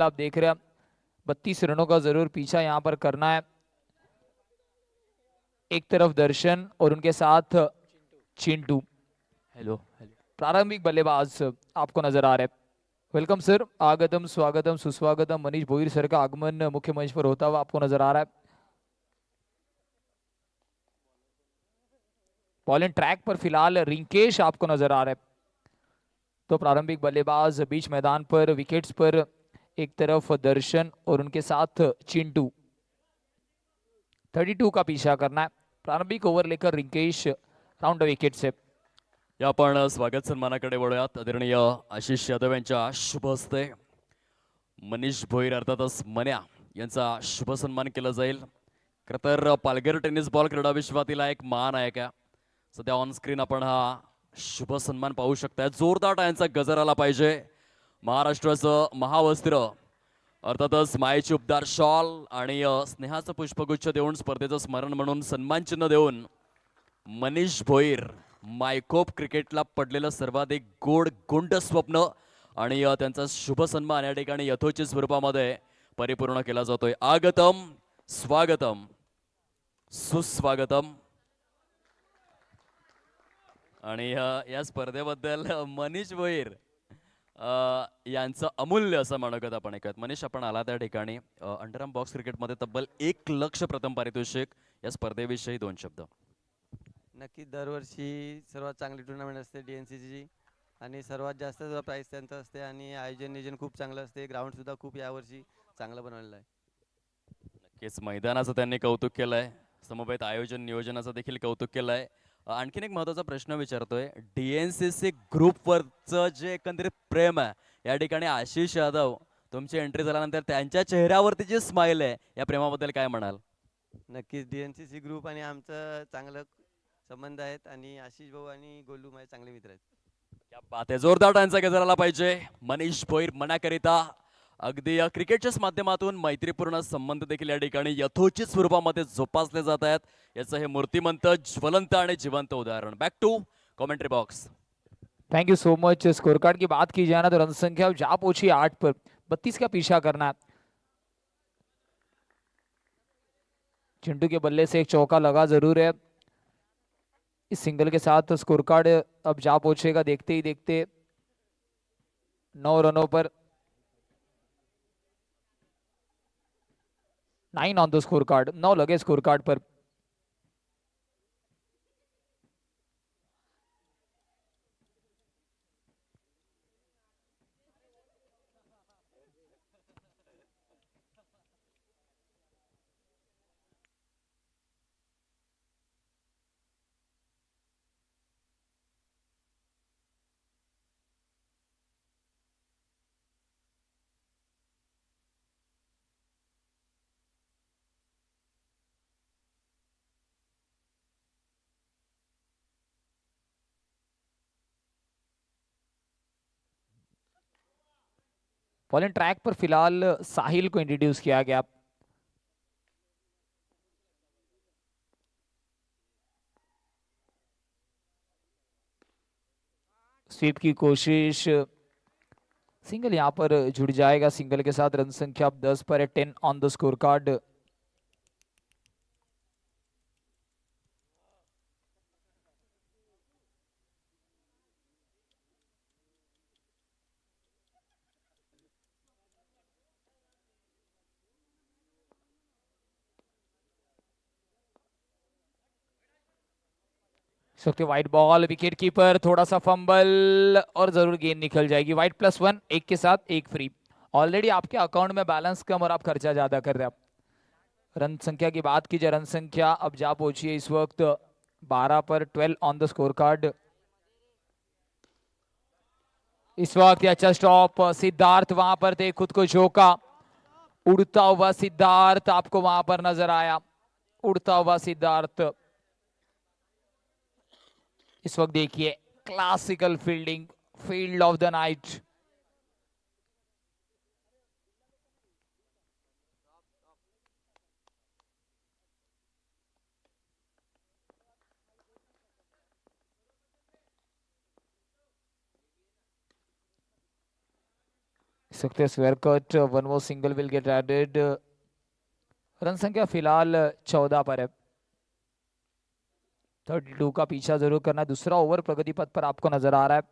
आप देख रहे हैं 32 रनों का जरूर पीछा यहाँ पर करना है। एक तरफ दर्शन और उनके साथ चिंटू। हेलो हेलो प्रारंभिक बल्लेबाज आपको नजर आ रहे हैं। वेलकम सर, आगतम स्वागतम सुस्वागतम। मनीष भोईर सर का आगमन मुख्य मंच पर होता हुआ आपको नजर आ रहा है। बॉलिंग ट्रैक पर फिलहाल रिंकेश आपको नजर आ रहा है। तो प्रारंभिक बल्लेबाज बीच मैदान पर विकेट्स पर एक तरफ दर्शन और उनके साथ चिंटू। 32 का पीछा करना है। प्रारंभिक ओव्हर लेकर रिंकेश राउंड विकेट से। या आपण स्वागत सन्मानाकडे वळूयात। आदरणीय आशिष यादव यांच्या शुभ हस्ते मनीष भोईर अर्थातच मन्या यांचा शुभ सन्मान केला जाईल। खरं तर पालघर टेनिस बॉल क्रीडा विश्वातील एक महानायक आहे। सध्या ऑन स्क्रीन आपण हा शुभ सन्मान पाहू शकताय। जोरदार टाळ्यांचा गजर आला पाहिजे। महाराष्ट्राचं महावस्त्र अर्थातच मायेची उपदार शॉल आणि स्नेहाचं पुष्पगुच्छ देऊन स्पर्धेचं स्मरण म्हणून सन्मानचिन्ह देऊन मनीष भोईर मायकोप क्रिकेटला पडलेलं सर्वाधिक गोड गुंड स्वप्न आणि त्यांचा शुभ सन्मान या ठिकाणी यथोचित स्वरूपामध्ये परिपूर्ण केला जातोय। आगतम स्वागतम सुस्वागतम। आणि या स्पर्धेबद्दल मनीष भोईर यांचं अमूल्य असं मनोगत आपण ऐकत। मनीष आपण आला त्या ठिकाणी अंडरआर्म बॉक्स क्रिकेटमध्ये तब्बल 1 लाख प्रथम पारितोषिक। या स्पर्धेविषयी 2 शब्द। नक्कीच दरवर्षी सर्वात चांगली टुर्नामेंट असते DNCची आणि सर्वात जास्त प्राईस त्यांचं असते आणि आयोजन नियोजन खूप चांगलं असते। ग्राउंड सुद्धा खूप यावर्षी चांगलं बनवलेलं आहे। नक्कीच मैदानाचं त्यांनी कौतुक केलंय, समवेत आयोजन नियोजनाचं देखील कौतुक केलंय। आणखीन एक महत्त्वाचा प्रश्न विचारतोय, DNCC ग्रुपवरचं जे एकंदरीत प्रेम आहे या ठिकाणी आशिष यादव तुमची एंट्री झाल्यानंतर त्यांच्या चेहऱ्यावरती जी स्माइल आहे या प्रेमाबद्दल काय म्हणाल? नक्कीच DNCC ग्रुप आणि आमचं चांगलं संबंध आहेत आणि आशिष भाऊ आणि गोलू माझे चांगले मित्र आहेत। क्या बात आहे, जोरदार टाळ्यांचा गजर आला पाहिजे मनीष भोईर मनाकरिता। अगदी क्रिकेटच्याच माध्यमातून मैत्रीपूर्ण संबंध देखील या ठिकाणी यथोचित स्वरूपामध्ये जोपासले जात आहेत। याचं हे मूर्तिमंत ज्वलंत आणि जिवंत उदाहरण। Back to commentary box. Thank you so much. Score card की बात की जाए ना तो रन संख्या जा पहुंची 8 पर। 32 का पीछा करना है। चिंटू के बल्ले से एक चौका लगा जरूर है। इस सिंगल के साथ स्कोर कार्ड अब जा पहुंचेगा देखते ही देखते 9 रनों पर। 9 ऑन द स्कोर कार्ड, 9 लगे स्कोर कार्ड पर। बॉलिंग ट्रैक पर फिलहाल साहिल को इंट्रोड्यूस किया गया। स्वीप की कोशिश, सिंगल यहां पर जुड़ जाएगा। सिंगल के साथ रन संख्या अब 10 पर है। 10 ऑन द स्कोर कार्ड। सकते वाइट बॉल, विकेट कीपर थोड़ा सा फंबल और जरूर गेंद निकल जाएगी। वाइट +1, एक के साथ एक फ्री। ऑलरेडी आपके अकाउंट में बैलेंस कम और आप खर्चा ज्यादा कर रहे हैं। रन संख्या की बात कीजिए, रन संख्या अब जा पहुंची है इस वक्त 12 पर। 12 ऑन द स्कोर कार्ड। इस वक्त अच्छा स्टॉप, सिद्धार्थ वहां पर थे, खुद को झोंका। उड़ता हुआ सिद्धार्थ आपको वहां पर नजर आया। उड़ता हुआ सिद्धार्थ। इस वक्त देखिए classical fielding, field of the Knight. सकते हैं square cut, one more single will get aided. Run संख्या फिलहाल 14 पर है। 32 का पीछा जरूर करना है। दूसरा ओवर प्रगति पथ पर आपको नजर आ रहा है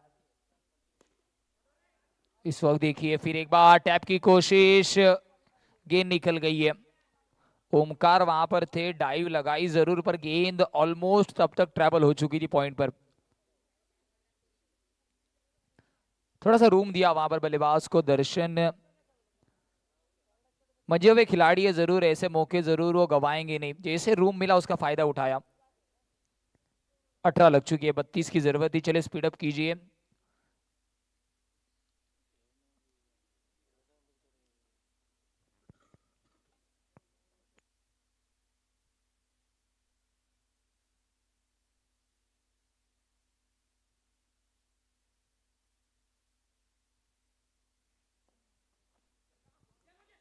इस वक्त। देखिए फिर एक बार टैप की कोशिश, गेंद निकल गई है। ओमकार वहां पर थे, डाइव लगाई जरूर पर गेंद ऑलमोस्ट तब तक ट्रैवल हो चुकी थी पॉइंट पर। थोड़ा सा रूम दिया वहां पर बल्लेबाज को दर्शन। मजे हुए खिलाड़ी है जरूर, ऐसे मौके जरूर वो गवाएंगे नहीं। जैसे रूम मिला उसका फायदा उठाया। 18 लग चुकी है, 32 की जरूरत थी। चले स्पीड अप कीजिए।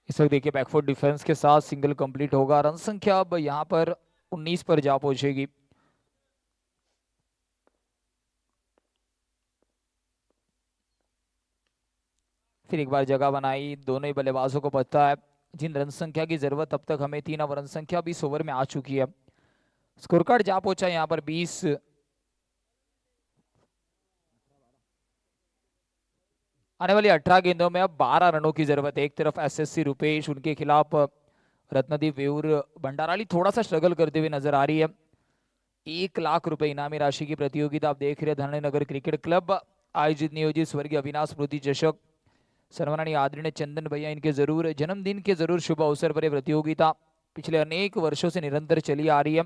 इस वक्त देखिए बैकफुट डिफेंस के साथ सिंगल कंप्लीट होगा। रन संख्या अब यहां पर 19 पर जा पहुंचेगी। फिर एक बार जगह बनाई। दोनों ही बल्लेबाजों को पता है जिन रन संख्या की जरूरत अब तक हमें थी ना, वो रन संख्या 20 ओवर में आ चुकी है। स्कोर कार्ड जा पहुंचा यहां पर 20। आने वाली 18 गेंदों में अब 12 रनों की जरूरत है। एक तरफ एसएससी रुपेश, उनके खिलाफ रत्नदीप वेऊर भंडाराली थोड़ा सा स्ट्रगल करते हुए नजर आ रही है। 1 लाख रुपए इनामी राशि की प्रतियोगिता आप देख रहे हैं। धरणीनगर क्रिकेट क्लब आयोजित नियोजित स्वर्गीय अविनाश स्मृति चषक, सन्माननीय आदरणीय चंदन भैया इनके जरूर जन्मदिन के जरूर शुभ अवसर पर यह प्रतियोगिता पिछले अनेक वर्षों से निरंतर चली आ रही है।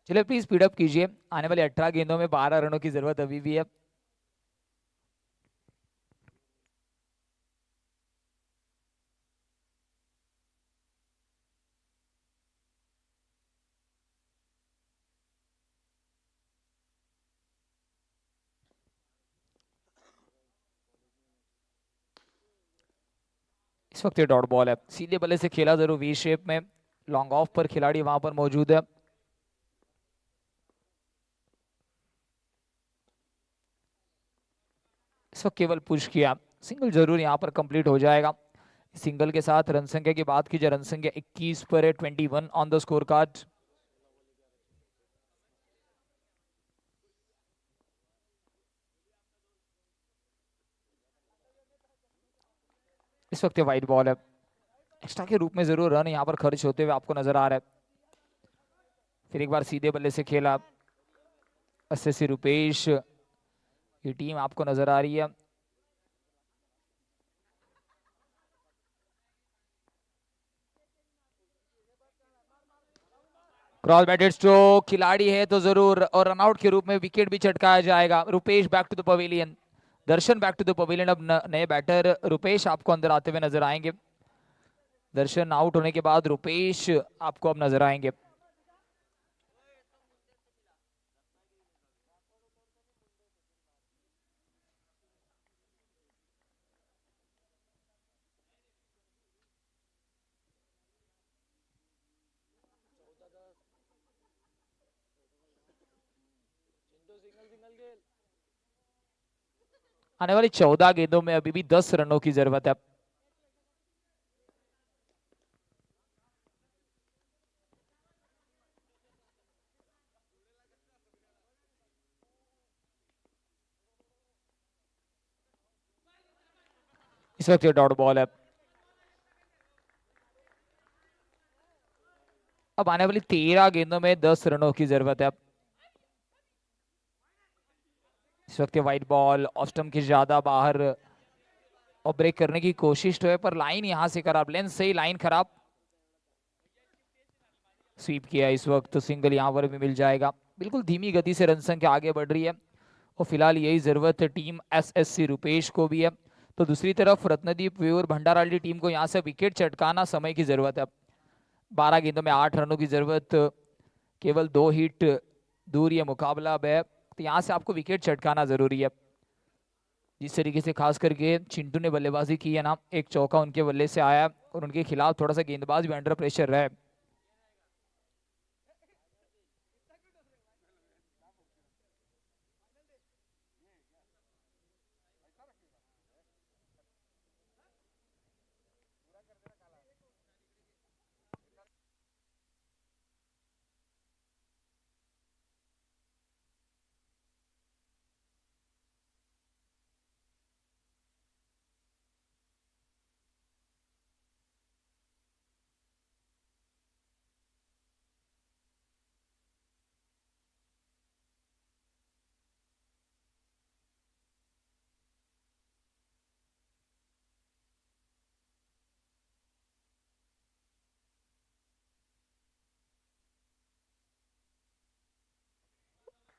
चलिए प्लीज स्पीड अप कीजिए। आने वाले 18 गेंदों में 12 रनों की जरूरत अभी भी है। इस वक्त ये डॉट बॉल है, सीधे बल्ले से खेला जरूर वी शेप में। लॉन्ग ऑफ पर खिलाड़ी वहां पर मौजूद है। इस वक्त केवल पुश किया, सिंगल जरूर यहां पर कंप्लीट हो जाएगा। सिंगल के साथ रन संख्या की बात कीजिए, रन संख्या 21 पर है, 21 ऑन द स्कोर कार्ड। इस वक्त वाइड बॉल है, एक्स्ट्रा के रूप में जरूर रन यहां पर खर्च होते हुए आपको नजर आ रहा है। फिर एक बार सीधे बल्ले से खेला, एसएससी रुपेश की टीम आपको नजर आ रही है। क्रॉस बैटेड स्ट्रोक, खिलाड़ी है तो जरूर, और रनआउट के रूप में विकेट भी चटकाया जाएगा। Rupesh back to the pavilion, Darshan back to the pavilion. अब नए बैटर रुपेश आपको अंदर आते हुए नजर आएंगे। दर्शन आउट होने के बाद रुपेश आपको अब नजर आएंगे। आने वाली 14 गेंदों में अभी भी 10 रनों की जरूरत है। इस वक्त ये डॉट बॉल है। अब आने वाली 13 गेंदों में 10 रनों की जरूरत है। इस वक्त वाइड बॉल, ऑस्टम की ज्यादा बाहर और ब्रेक करने की कोशिश तो है, पर लाइन यहां से खराब, लेंथ से ही लाइन खराब। स्वीप किया, इस वक्त तो सिंगल यहां पर भी मिल जाएगा। बिल्कुल धीमी गति से रन संख्या आगे बढ़ रही है और फिलहाल यही जरूरत है टीम एसएससी रुपेश को भी है। तो दूसरी तरफ रत्नदीप वेऊर भंडाराली टीम को यहां से विकेट चटकाना समय की जरूरत है। 12 गेंदों में 8 रनों की जरूरत, केवल 2 हिट दूर ये मुकाबला अब है। तो यहां से आपको विकेट चटकाना जरूरी है। जिस तरीके से खास करके चिंटू ने बल्लेबाजी की है ना, एक चौका उनके बल्ले से आया और उनके खिलाफ थोड़ा सा गेंदबाज भी अंडर प्रेशर रहे।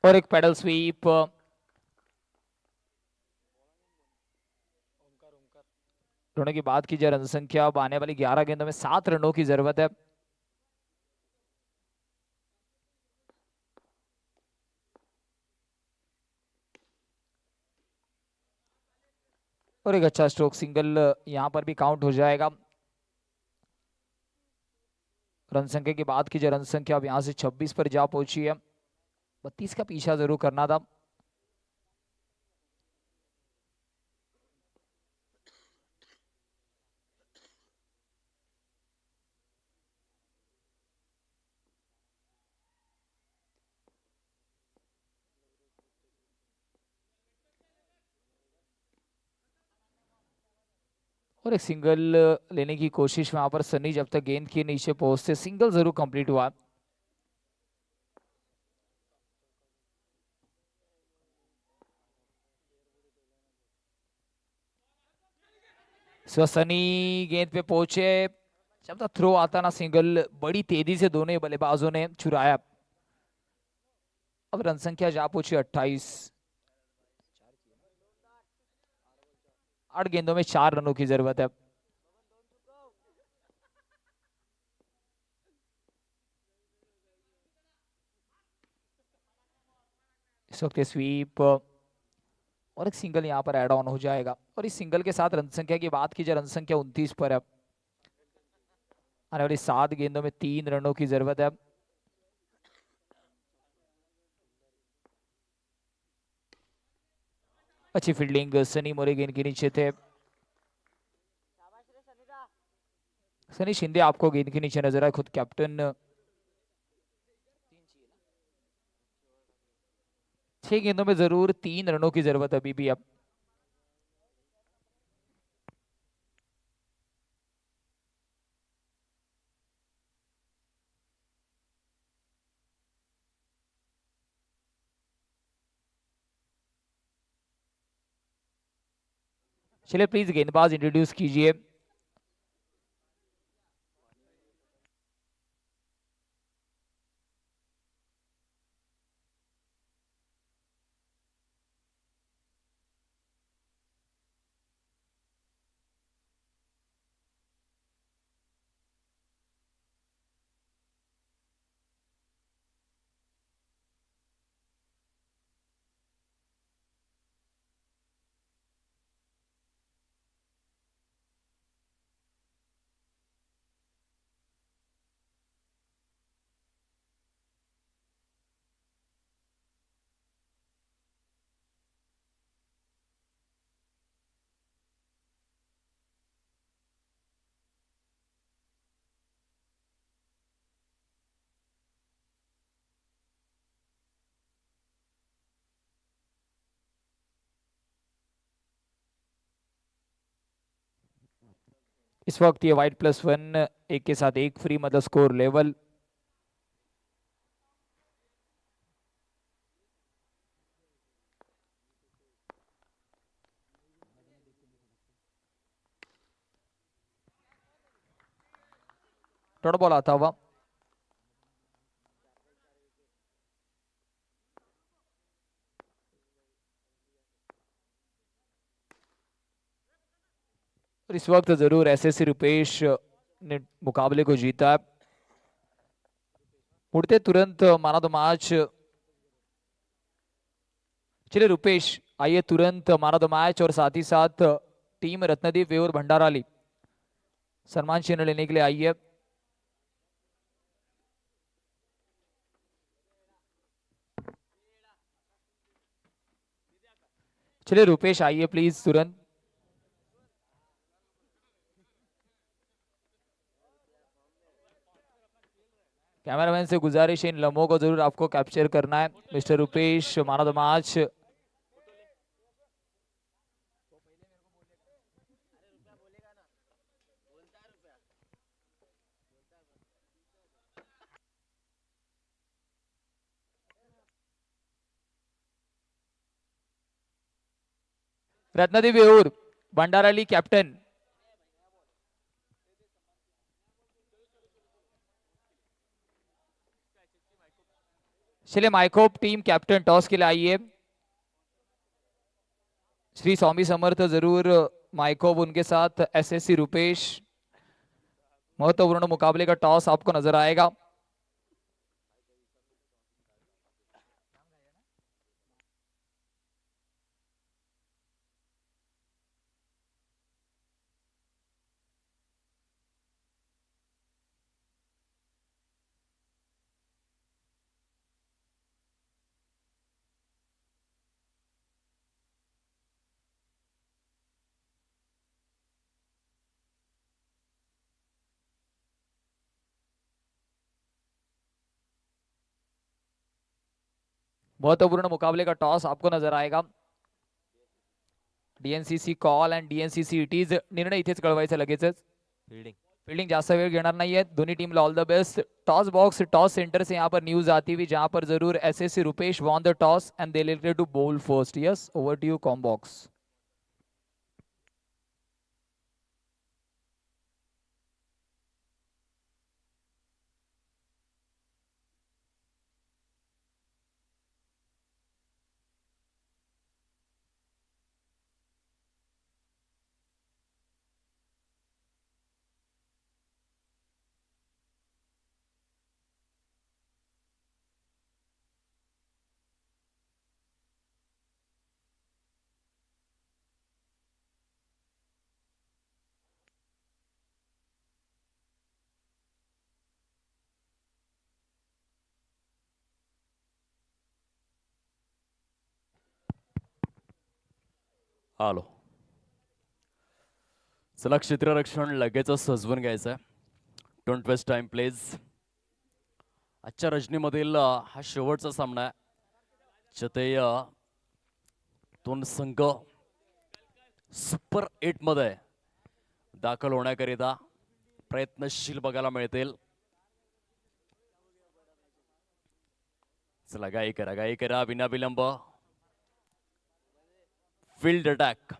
और एक पेडल स्वीप। दोनों की बात की जाए रन संख्या, अब आने वाली 11 गेंदों में 7 रनों की जरूरत है। और एक अच्छा स्ट्रोक सिंगल यहां पर भी काउंट हो जाएगा। रन संख्या की बात की जाए, रन संख्या अब यहां से 26 पर जा पहुंची है। 32 का पीछा जरूर करना था। और एक सिंगल लेने की कोशिश वहां पर सनी, जब तक गेंद के नीचे पहुंचते सिंगल जरूर कंप्लीट हुआ। सनी गेंद पे पहुंचे, जब तक थ्रो आता ना सिंगल, बड़ी तेजी से दोनों ही बल्लेबाजों ने चुराया। अब रन संख्या जा पहुंची 28। 8 गेंदों में 4 रनों की जरूरत है। इस वक्त स्वीप और एक सिंगल यहां पर एड ऑन हो जाएगा। और इस सिंगल के साथ रन संख्या की बात की जाए, रन संख्या 29 पर है। आने वाली 7 गेंदों में 3 रनों की जरूरत है। अच्छी फील्डिंग, सनी मोरे गेंद के नीचे थे। सनी शिंदे आपको गेंद के नीचे नजर आए, खुद कैप्टन। 6 गेंदों में जरूर 3 रनों की जरूरत अभी भी। अब चलिए प्लीज गेंदबाज इंट्रोड्यूस कीजिए। इस वक्त ये वाइट +1, एक के साथ एक फ्री, मतलब स्कोर लेवल। डॉट बॉल आता हुआ। और इस वक्त जरूर एसएससी रुपेश ने मुकाबले को जीता है। उड़ते तुरंत माना द मैच। चलिए रुपेश आइए तुरंत माना द मैच, और साथ ही साथ टीम रत्नदीप वेवर भंडाराली सम्मान चिन्ह लेने के लिए आइए। चलिए रुपेश आइए प्लीज तुरंत। कैमरामैन से गुजारिश है, इन लम्हों को जरूर आपको कैप्चर करना है। Mister Rupesh man of the match. Ratnadeep वेऊर भंडाराली कैप्टन। चलिए माइकोप टीम कैप्टन टॉस के लिए आइए। श्री स्वामी समर्थ जरूर माइकोप उनके साथ एसएससी रुपेश। महत्वपूर्ण मुकाबले का टॉस आपको नजर आएगा। महत्वपूर्ण मुकाबले का टॉस आपको नजर आएगा। डीएनसीसी कॉल अँड डीएनसीसी इट इज निर्णय इथेच कळवायचा लगेचच। फील्डिंग जास्त वेळ घेणार नाहीये दोन्ही टीमला all the best. Toss box toss centre से यहाँ पर न्यूज आती हुई जहां पर जरूर SSC Rupesh won the toss and they elected to bowl first. Yes over to you comm box. आलो. चला क्षेत्ररक्षण लगेचच सजवून घ्यायचं. Don't waste time please. आजच्या रजनीमधील हा शेवटचा सामना आहे. चतेय दोन संघ सुपर 8 मध्ये दाखल होण्याकरिता प्रयत्नशील बघायला मिळतील. चला गाई करा विनाविलंब. फील्ड अटॅक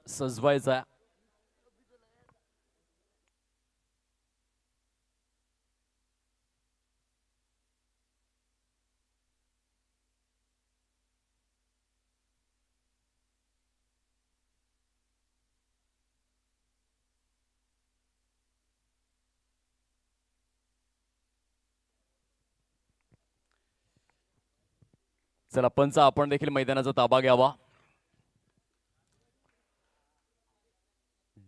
सजवायचा. चला पंच आपण देखील मैदानाचा ताबा घ्यावा.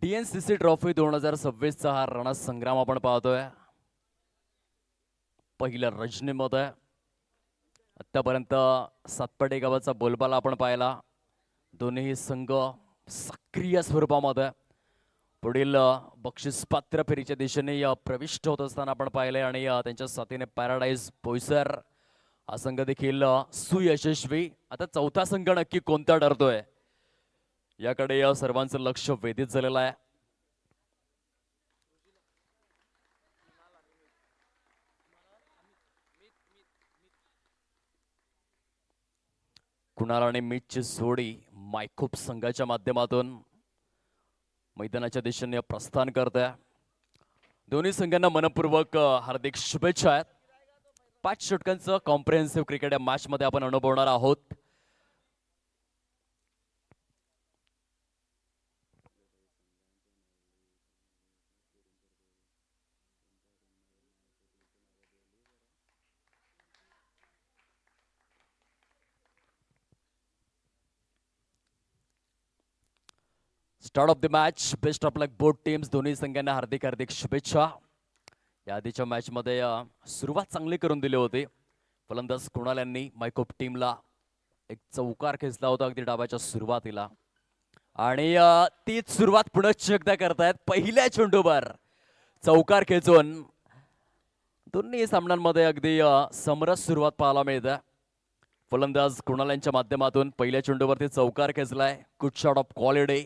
डीएनसीसी ट्रॉफी 2026 चा हा रणसंग्राम आपण पाहतोय. पहिल्या रजनीमध्ये आतापर्यंत सातपाटी गावाचा बोलबाला आपण पाहिला. दोन्ही संघ सक्रिय स्वरूपामध्ये पुढील बक्षीस पात्र फेरीच्या दिशेने प्रविष्ट होत असताना आपण पाहिले आणि त्यांच्या साथीने पॅराडाईज बोईसर हा संघ देखील सुयशस्वी. आता चौथा संघ नक्की कोणता ठरतोय याकडे या सर्वांचं लक्ष वेधित झालेलं आहे. कुणाल आणि मीतची जोडी मायकोप संघाच्या माध्यमातून मैदानाच्या दिशेने प्रस्थान करत आहे. दोन्ही संघांना मनपूर्वक हार्दिक शुभेच्छा आहेत. 5 षटकांचं कॉम्प्रिहेन्सिव्ह क्रिकेट या मॅच मध्ये आपण अनुभवणार आहोत. Start of the match. Best of luck both teams. दोन्ही संघांना हार्दिक हार्दिक शुभेच्छा. या आधीच्या मॅच मध्ये सुरुवात चांगली करून दिली होती. फलंदाज कुणाल यांनी मायकोप टीमला एक चौकार खेचला होता अगदी डावाच्या सुरुवातीला आणि तीच सुरुवात पुन्हा एकदा करतायत. पहिल्या चेंडूवर चौकार खेचून दोन्ही सामन्यांमध्ये अगदी समरस सुरुवात पाहायला मिळते. फलंदाज कुणाल यांच्या माध्यमातून पहिल्या चेंडूवरती चौकार खेचलाय. Good shot of quality.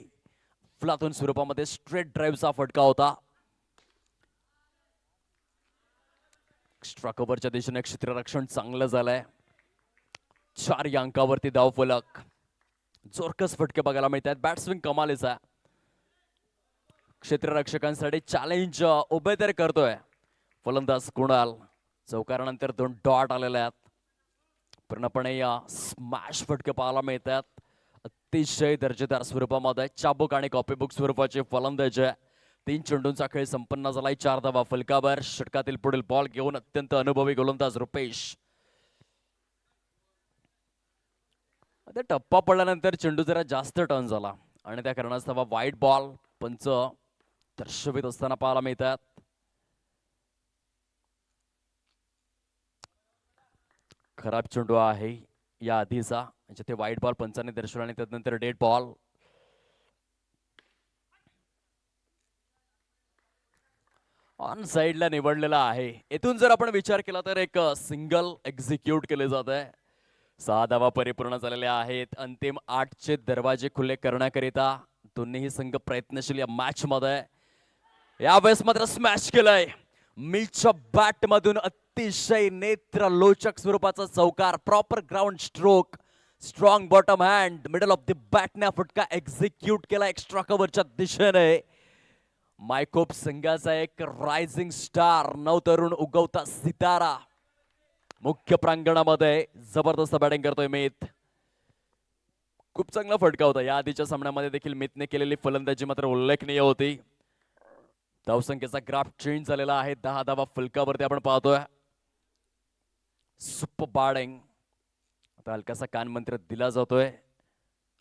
फ्लातून स्वरूपामध्ये स्ट्रेट ड्राईव्हचा फटका होता. एक्स्ट्रा कव्हरच्या दिशेने क्षेत्ररक्षण चांगलं झालंय. 4 या अंकावरती धावफलक. जोरकस फटके बघायला मिळतात. बॅट्सविंग कमालीचा. क्षेत्ररक्षकांसाठी चॅलेंज उभे तर करतोय फलंदाज कुणाल. चौकारानंतर 2 डॉट आलेले आहेत. पूर्णपणे या स्मॅश फटके पाहायला मिळतात. अतिशय दर्जेदार स्वरूपामध्ये चाबूक आणि कॉपीबुक स्वरूपाचे फलंदाज आहे. 3 चेंडूंचा खेळ संपन्न झालाय. 4 धावा फलकावर. षटकातील पुढील बॉल घेऊन अत्यंत अनुभवी गोलंदाज रुपेश. आता टप्पा पडल्यानंतर चेंडू जरा जास्त टर्न झाला आणि त्या कारणास्तव वाईट बॉल पंच दर्शवित असताना पाहायला मिळतात. खराब चेंडू आहे या आधीचा, जिथे वाईट बॉल पंचाने दर्शवला आणि त्यानंतर डेड बॉल. ऑन साइडला निवडलेला आहे. येथून जर आपण विचार केला तर एक सिंगल एक्झिक्यूट केले जात आहे. 6 धावा परिपूर्ण झालेल्या आहेत. अंतिम 8चे दरवाजे खुले करण्याकरिता दोन्ही संघ प्रयत्नशील या मॅच मध्ये. यावेळेस मात्र स्मॅश केलाय. मिलच्या बॅट मधून अतिशय नेत्रलोचक स्वरूपाचा चौकार. Proper ground stroke. Strong bottom hand middle of the बॅटने फटका एक्झिक्यूट केला एक्स्ट्रा कव्हरच्या दिशेने. मायकोप संघाचा एक रायझिंग स्टार, नवतरुण उगवता सितारा मुख्य प्रांगणामध्ये जबरदस्त बॅटिंग करतोय मित. खूप चांगला फटका होता. या आधीच्या सामन्यामध्ये देखील मितने केलेली फलंदाजी मात्र उल्लेखनीय होती. धावसंख्येचा ग्राफ चेंज झालेला आहे. 10 धावा फलकावरती आपण पाहतोय. Super batting. आता हलकासा कानमंत्र दिला जातोय.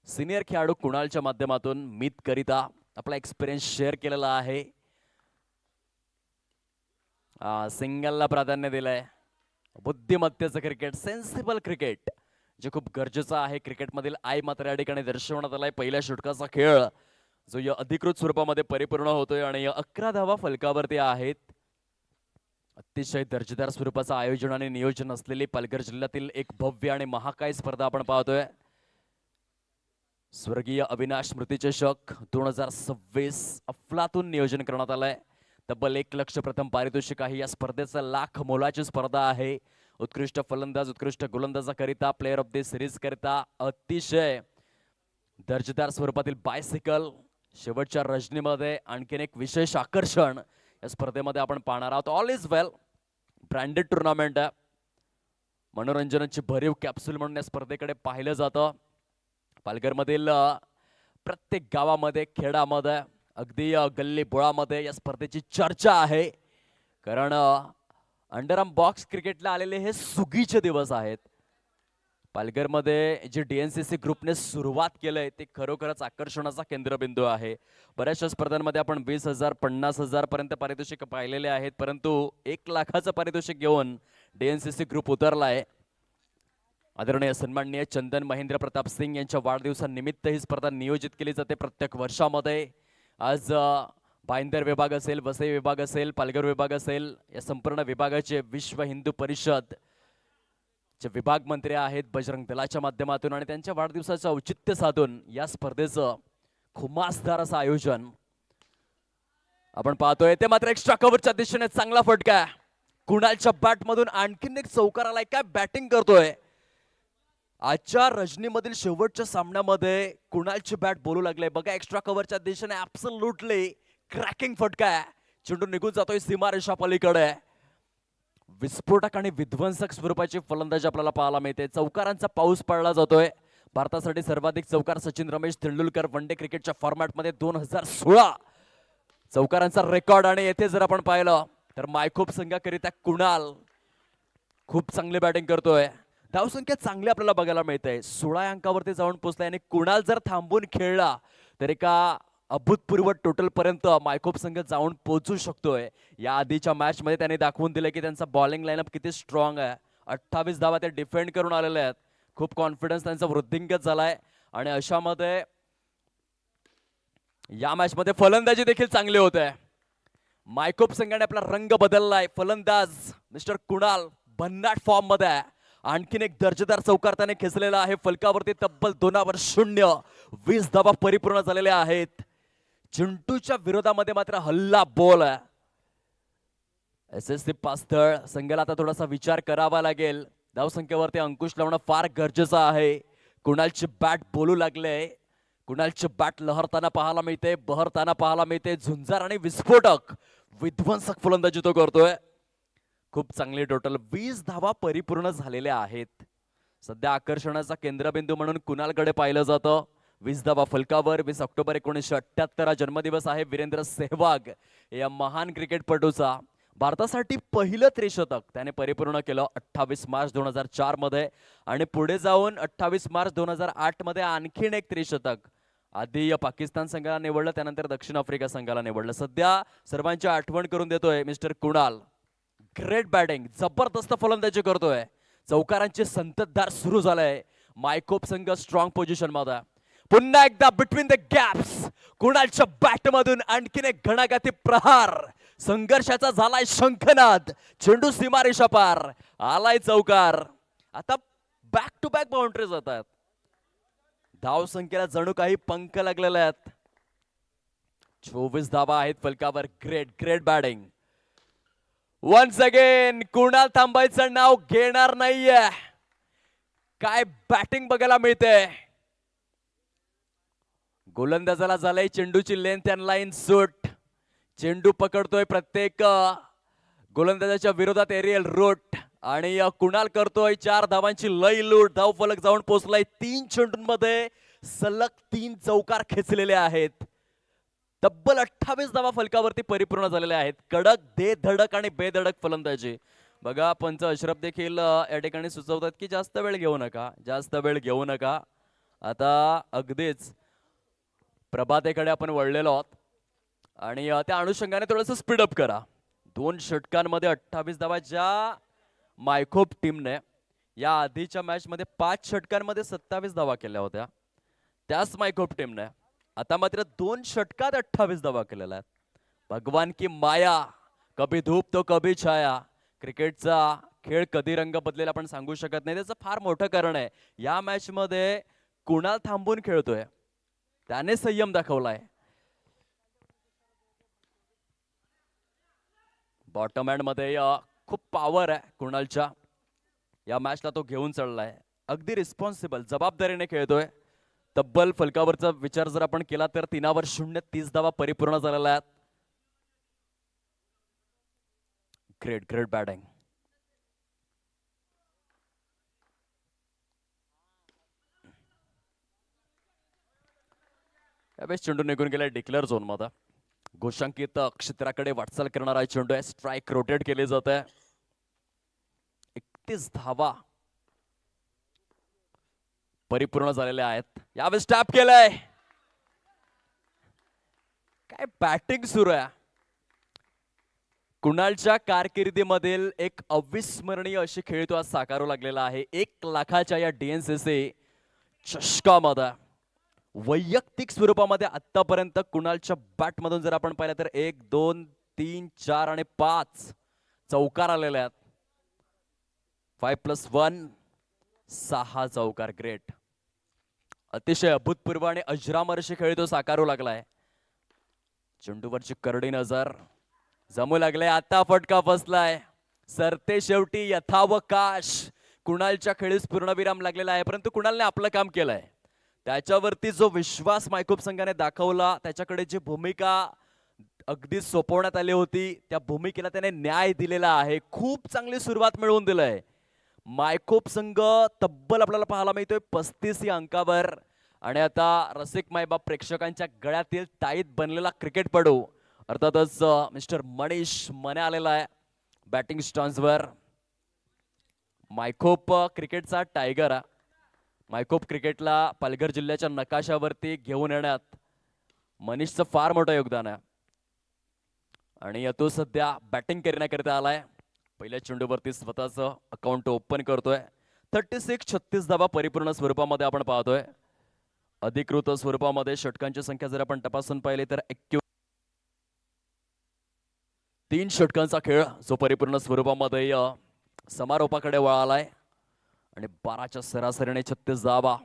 सिनियर खेळाडू कुणालच्या माध्यमातून मित करिता आपला एक्सपिरियन्स शेअर केलेला आहे. सिंगलला प्राधान्य दिलंय. बुद्धिमत्तेचं क्रिकेट, सेन्सिबल क्रिकेट जे खूप गरजेचं आहे. क्रिकेटमधील आई मात्र या ठिकाणी दर्शवण्यात आलाय. पहिल्या षटकाचा खेळ जो या अधिकृत स्वरूपामध्ये परिपूर्ण होतोय आणि 11 धावा फलकावरती आहेत. अतिशय दर्जेदार स्वरूपाचं आयोजन आणि नियोजन असलेली पालघर जिल्ह्यातील एक भव्य आणि महाकाय स्पर्धा आपण पाहतोय. स्वर्गीय अविनाश स्मृतिचषक 2026 अफलातून नियोजन करण्यात आलंय. तब्बल 1 लाख प्रथम पारितोषिक आहे. या स्पर्धेचा लाख मोलाची स्पर्धा आहे. उत्कृष्ट फलंदाज, उत्कृष्ट गोलंदाजाकरिता, प्लेअर ऑफ द सिरीज करिता अतिशय दर्जेदार स्वरूपातील बायसिकल. शेवटच्या रजनीमध्ये आणखीन एक विशेष आकर्षण या स्पर्धेमध्ये आपण पाहणार आहोत. All is well branded tournament आहे. मनोरंजनाची भरीव कॅप्सूल म्हणून या स्पर्धेकडे पाहिलं जातं. पालघरमधील प्रत्येक गावामध्ये, खेडामध्ये, अगदी गल्ली बोळामध्ये या स्पर्धेची चर्चा आहे. कारण अंडरआर्म बॉक्स क्रिकेटला आलेले हे सुगीचे दिवस आहेत. पालघरमध्ये जे DNCC ग्रुपने सुरुवात केलंय ते खरोखरच आकर्षणाचा केंद्रबिंदू आहे. बऱ्याचशा स्पर्धांमध्ये आपण 20,000 50,000 पर्यंत पारितोषिक पाहिलेले आहेत, परंतु 1 लाखाचं पारितोषिक घेऊन DNCC ग्रुप उतरलाय. आदरणीय सन्माननीय चंदन महेंद्र प्रताप सिंग यांच्या वाढदिवसानिमित्त ही स्पर्धा नियोजित केली जाते प्रत्येक वर्षामध्ये. आज भाईंदर विभाग असेल, वसई विभाग असेल, पालघर विभाग असेल, या संपूर्ण विभागाचे विश्व हिंदू परिषद चे विभाग मंत्री आहेत बजरंग दलाच्या माध्यमातून आणि त्यांच्या वाढदिवसाचं औचित्य साधून या स्पर्धेचं खुमासदार असं आयोजन आपण पाहतोय. ते मात्र एक्स्ट्रा कव्हरच्या दिशेने चांगला फटका. कुणालच्या बॅट मधून आणखीन एक चौकार आलाय. काय बॅटिंग करतोय. आजच्या रजनीमधील शेवटच्या सामन्यामध्ये कुणालची बॅट बोलू लागले बघा. एक्स्ट्रा कव्हरच्या दिशेने ऍब्सोल्युटली क्रॅकिंग फटका. चेंडू निघून जातोय सीमारेषा पलीकडे. विस्फोटक आणि विध्वंसक स्वरूपाची फलंदाजी आपल्याला पाहायला मिळते. चौकारांचा पाऊस पडला जातोय. भारतासाठी सर्वाधिक चौकार सचिन रमेश तेंडुलकर वन डे क्रिकेटच्या फॉर्मॅटमध्ये 2016 चौकारांचा रेकॉर्ड. आणि येथे जर आपण पाहिलं तर मायकोप संघाकरिता कुणाल खूप चांगली बॅटिंग करतोय. धावसंख्या चांगली आपल्याला बघायला मिळते. 16 अंकावरती जाऊन पोहोचलाय आणि कुणाल जर थांबून खेळला तर एका अभूतपूर्व टोटल पर्यंत मायकोप संघ जाऊन पोहोचू शकतोय. या आधीच्या मॅच मध्ये त्यांनी दाखवून दिले की त्यांचा बॉलिंग लाईनअप किती स्ट्रॉंग आहे. 28 धावा ते डिफेंड करून आलेले आहेत. खूप कॉन्फिडन्स त्यांचा वृद्धिंगत झालाय आणि अशामध्ये या मॅच मध्ये फलंदाजी देखील चांगली होते. मायकोप संघाने आपला रंग बदललाय. फलंदाज मिस्टर कुणाल भन्नाट फॉर्म मध्ये आहे. आणखीन एक दर्जेदार चौकार त्याने खेचलेला आहे फलकावरती. तब्बल 2/0 20 धावा परिपूर्ण झालेल्या आहेत. चिंटूच्या विरोधामध्ये मात्र हल्ला बॉल आहे. SSC पास्थळ संघाला आता थोडासा विचार करावा लागेल. धावसंख्येवरती अंकुश लावणं फार गरजेचं आहे. कुणालची बॅट बोलू लागले. कुणालची बॅट लहरताना पाहायला मिळते, बहरताना पाहायला मिळते. झुंजार आणि विस्फोटक विध्वंसक फलंदाजी तो करतोय. खूप चांगली टोटल 20 धावा परिपूर्ण झालेल्या आहेत. सध्या आकर्षणाचा केंद्रबिंदू म्हणून कुणालकडे पाहिलं जातं. 20 धावा फलकावर. 20 ऑक्टोबर 1978 हा जन्मदिवस आहे वीरेंद्र सेहवाग या महान क्रिकेटपटूचा. भारतासाठी पहिलं त्रिशतक त्याने परिपूर्ण केलं 28 मार्च 2004 मध्ये आणि पुढे जाऊन 28 मार्च 2008 मध्ये आणखीन एक त्रिशतक. आधी पाकिस्तान संघाला निवडलं, त्यानंतर दक्षिण आफ्रिका संघाला निवडलं. सध्या सर्वांची आठवण करून देतोय मिस्टर कुणाल. ग्रेट बॅटिंग, जबरदस्त फलंदाजी करतोय. चौकारांचे संततधार सुरू झालंय. मायकोप संघ स्ट्रॉंग पोझिशन मध्ये. पुन्हा एकदा बिटवीन द गॅप्स कुणालच्या बॅट मधून आणखीन एक घणाघाती प्रहार. संघर्षाचा झालाय शंखनाद. चेंडू सीमारेषा पार. आलाय चौकार. आता बॅक टू बॅक बाउंड्रीज जातात. धाव संख्येला जणू काही पंख लागलेले आहेत. 24 धावा आहेत फलकावर. Great great batting. Once again Kunal थांबायचं नाव घेणार नाहीये. काय बॅटिंग बघायला मिळते. गोलंदाजाला झालंय चेंडूची लेंथ अँड लाईन सूट. चेंडू पकडतोय प्रत्येक गोलंदाजाच्या विरोधात एरियल रूट आणि कुणाल करतोय 4 धावांची लई लूट. धाव फलक जाऊन पोहोचलाय. 3 चेंडूंमध्ये सलग 3 चौकार खेचलेले आहेत. तब्बल 28 धावा फलकावरती परिपूर्ण झालेल्या आहेत. कडक दे धडक आणि बेधडक फलंदाजी. बघा पंच अशरफ देखील या ठिकाणी सुचवतात की जास्त वेळ घेऊ नका, जास्त वेळ घेऊ नका. आता अगदीच प्रभातेकडे आपण वळलेलो आहोत आणि त्या अनुषंगाने थोडंसं स्पीडअप करा. 2 षटकांमध्ये 28 धावा ज्या मायकोप टीमने या आधीच्या मॅच मध्ये 5 षटकांमध्ये 27 धावा केल्या होत्या, त्याच मायकोप टीमने आता मात्र 2 षटकात 28 धावा केलेल्या आहेत. भगवान की माया, कभी धूप तो कभी छाया. क्रिकेटचा खेळ कधी रंग बदलेल आपण सांगू शकत नाही. त्याचं फार मोठं कारण आहे. या मॅच मध्ये कुणाल थांबून खेळतोय, त्याने संयम दाखवलाय. बॉटम हँड मध्ये खूप पॉवर आहे कुणालच्या. या मॅचला तो घेऊन चढलाय. अगदी रिस्पॉन्सिबल जबाबदारीने खेळतोय. तब्बल फलकावरचा विचार जर आपण केला तर 3/0 30 धावा परिपूर्ण झालेल्या आहेत. Great great batting. यावेळेस चेंडू निघून गेलाय डिक्लेअर झोन मध्ये. घोषांकित क्षेत्राकडे वाटचाल करणारा चेंडू आहे. स्ट्राइक रोटेट केले जात आहे. 31 धावा परिपूर्ण झालेल्या आहेत. यावेळेस टॅप केलाय. काय बॅटिंग सुरू आहे. कुणालच्या कारकिर्दीमधील एक अविस्मरणीय अशी खेळ तो आज साकारू लागलेला आहे. 1 लाखाच्या या DNCC चषकामध्ये वैयक्तिक स्वरूपामध्ये आतापर्यंत कुणालच्या बॅट मधून जर आपण पाहिलं तर 1 2 3 4 आणि 5 चौकार आलेले आहेत. 5+1 6 चौकार. ग्रेट. अतिशय अभूतपूर्व आणि अजरामर अशी खेळ तो साकारू लागलाय. चेंडूवरची करडी नजर जमू लागले. आता फटका फसलाय. सरते शेवटी यथावकाश. कुणालच्या खेळीस पूर्णविराम लागलेला आहे, परंतु कुणालने आपलं काम केलंय. त्याच्यावरती जो विश्वास मायकोप संघाने दाखवला, त्याच्याकडे जी भूमिका अगदी सोपवण्यात आली होती, त्या भूमिकेला त्याने न्याय दिलेला आहे. खूप चांगली सुरुवात मिळवून दिलंय. मायकोप संघ तब्बल आपल्याला पाहायला मिळतोय 35 या अंकावर. आणि आता रसिक मायबाप प्रेक्षकांच्या गळ्यातील ताईत बनलेला क्रिकेटपटू अर्थातच मिस्टर मनीष मने आलेला आहे बॅटिंग स्टॉन्सवर. मायकोप क्रिकेटचा टायगर आहे. मायकोप क्रिकेटला पालघर जिल्ह्याच्या नकाशावरती घेऊन येण्यात मनीषचं फार मोठं योगदान आहे. आणि तो सध्या बॅटिंग करण्याकरिता आलाय. पहिल्या चेंडूवरती स्वतःचं अकाउंट ओपन करतोय. 36-36 धावा परिपूर्ण स्वरूपामध्ये आपण पाहतोय. अधिकृत स्वरूपामध्ये षटकांची संख्या जर आपण तपासून पाहिली तर 3 षटकांचा खेळ जो परिपूर्ण स्वरूपामध्ये समारोपाकडे वळालाय. आणि 12च्या सरासरीने 36 धावा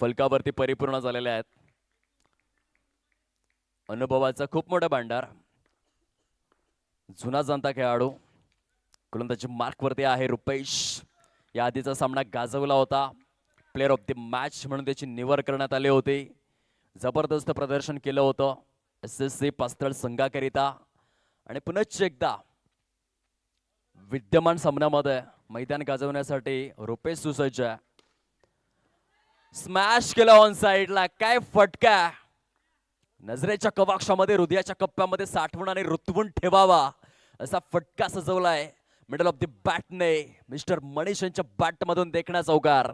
फलकावरती परिपूर्ण झालेल्या आहेत. अनुभवाचा खूप मोठा भांडार. जुना जाणता खेळाडू. गोलंदाजी मार्क वरती आहे रुपेश. या आधीचा सामना गाजवला होता. प्लेअर ऑफ द मॅच म्हणून त्याची निवड करण्यात आली होती. जबरदस्त प्रदर्शन केलं होतं SSC पास्तळ संघाकरिता. आणि पुनश्च एकदा विद्यमान सामन्यामध्ये मैदान गाजवण्यासाठी रुपेश सुसज्ज. स्मॅश केलं ऑन साइडला. काय फटका. नजरेच्या कवाक्षामध्ये हृदयाच्या कप्प्यामध्ये साठवून आणि रुतवून ठेवावा असा फटका सजवलाय मिडल ऑफ द बॅटने मिस्टर मनीष यांच्या बॅट मधून देखण्या चौकार.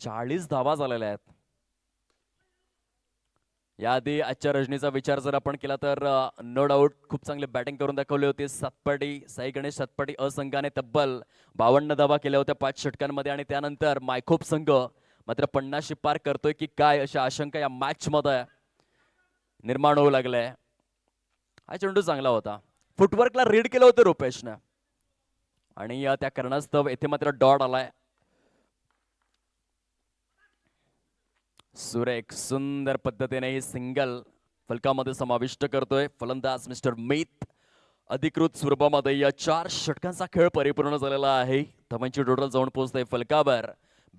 40 धावा झालेल्या आहेत. याआधी आजच्या रजनीचा विचार जर आपण केला तर नो डाऊट खूप चांगली बॅटिंग करून दाखवली होती. सातपाटी साई गणेश सातपाटी असंघाने तब्बल 52 धावा केल्या होत्या 5 षटकांमध्ये आणि त्यानंतर मायखोप संघ मात्र 50 पार करतोय की काय अशा आशंका या मॅच मध्ये निर्माण होऊ लागलाय. हा चेंडू चांगला होता. फुटवर्कला रीड केलं होतं रुपेशनं आणि त्या कारणास्तव येथे मात्र डॉट आलाय. सुरेख सुंदर पद्धतीने ही सिंगल फलकामध्ये समाविष्ट करतोय फलंदाज मिस्टर मीत. अधिकृत स्वरूपामध्ये या 4 षटकांचा खेळ परिपूर्ण झालेला आहे. धावांची टोटल जाऊन पोहोचते फलकावर